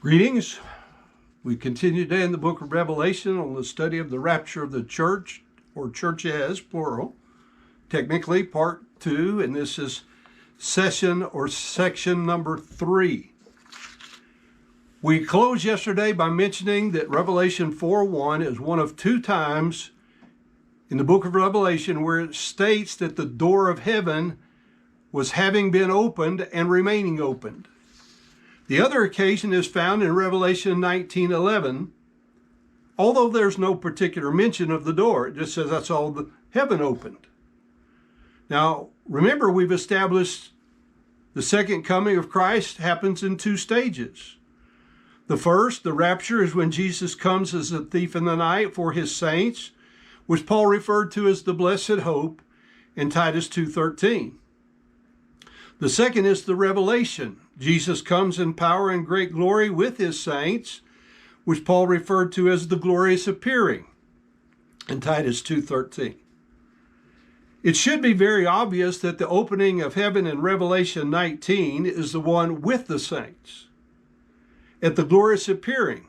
Greetings. We continue today in the book of Revelation on the study of the rapture of the church, or churches, plural. Technically, part 2, and this is session or section number 3. We closed yesterday by mentioning that Revelation 4:1 is one of 2 times in the book of Revelation where it states that the door of heaven was having been opened and remaining opened. The other occasion is found in Revelation 19:11, although there's no particular mention of the door. It just says that's all the heaven opened. Now, remember, we've established the second coming of Christ happens in 2 stages. The first, the rapture, is when Jesus comes as a thief in the night for his saints, which Paul referred to as the blessed hope in Titus 2:13. The second is the revelation. Jesus comes in power and great glory with his saints, which Paul referred to as the glorious appearing in Titus 2:13. It should be very obvious that the opening of heaven in Revelation 19 is the one with the saints at the glorious appearing,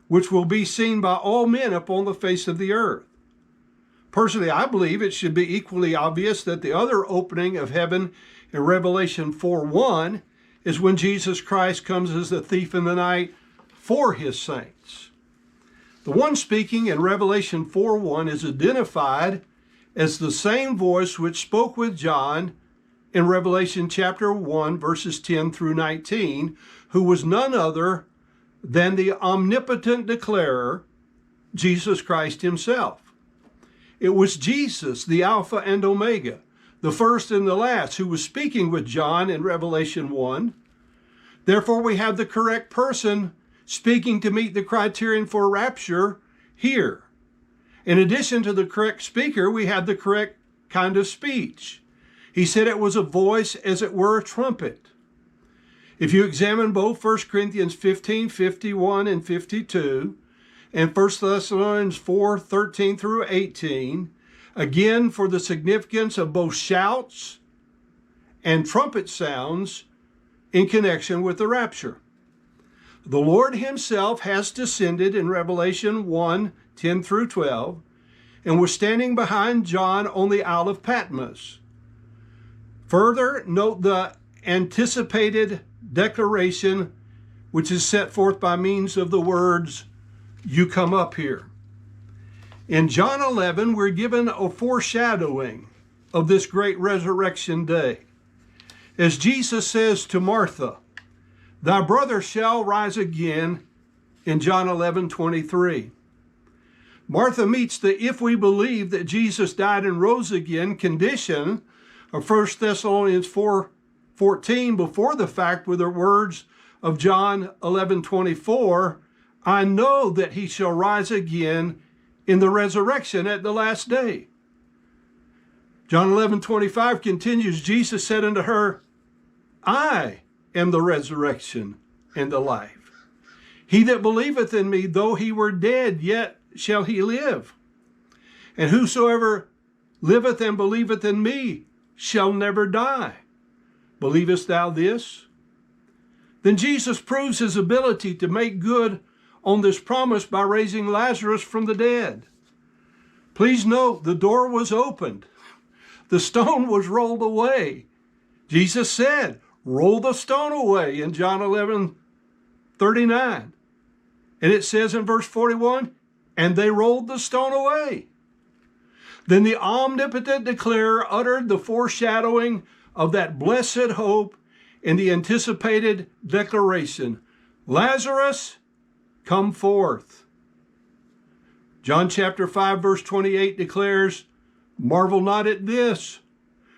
which will be seen by all men upon the face of the earth. Personally, I believe it should be equally obvious that the other opening of heaven in Revelation 4:1 is when Jesus Christ comes as a thief in the night for his saints. The one speaking in Revelation 4:1 is identified as the same voice which spoke with John in Revelation chapter 1, verses 10 through 19, who was none other than the omnipotent declarer, Jesus Christ himself. It was Jesus, the Alpha and Omega, the first and the last, who was speaking with John in Revelation 1. Therefore, we have the correct person speaking to meet the criterion for rapture here. In addition to the correct speaker, we have the correct kind of speech. He said it was a voice as it were a trumpet. If you examine both 1 Corinthians 15:51 and 52, and 1 Thessalonians 4:13 through 18, again, for the significance of both shouts and trumpet sounds in connection with the rapture. The Lord himself has descended in Revelation 1:10 through 12, and was standing behind John on the Isle of Patmos. Further, note the anticipated declaration which is set forth by means of the words, "You come up here." In John 11, we're given a foreshadowing of this great resurrection day. As Jesus says to Martha, "Thy brother shall rise again," in John 11:23. Martha meets the "if we believe that Jesus died and rose again" condition of 1 Thessalonians 4:14 before the fact with the words of John 11:24, "I know that he shall rise again in the resurrection at the last day." John 11:25 continues, Jesus said unto her, "I am the resurrection and the life. He that believeth in me, though he were dead, yet shall he live. And whosoever liveth and believeth in me shall never die. Believest thou this?" Then Jesus proves his ability to make good on this promise by raising Lazarus from the dead. Please note, the door was opened. The stone was rolled away. Jesus said, "Roll the stone away," in John 11:39. And it says in verse 41, "And they rolled the stone away." Then the omnipotent declarer uttered the foreshadowing of that blessed hope in the anticipated declaration, "Lazarus, come forth." John chapter 5, verse 28 declares, "Marvel not at this,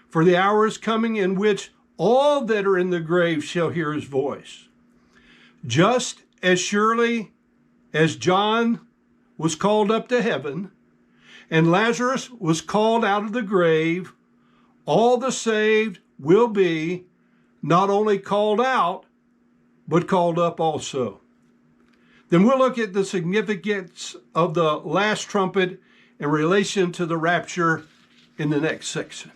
for the hour is coming in which all that are in the grave shall hear his voice." Just as surely as John was called up to heaven and Lazarus was called out of the grave, all the saved will be not only called out, but called up also. Then we'll look at the significance of the last trumpet in relation to the rapture in the next section.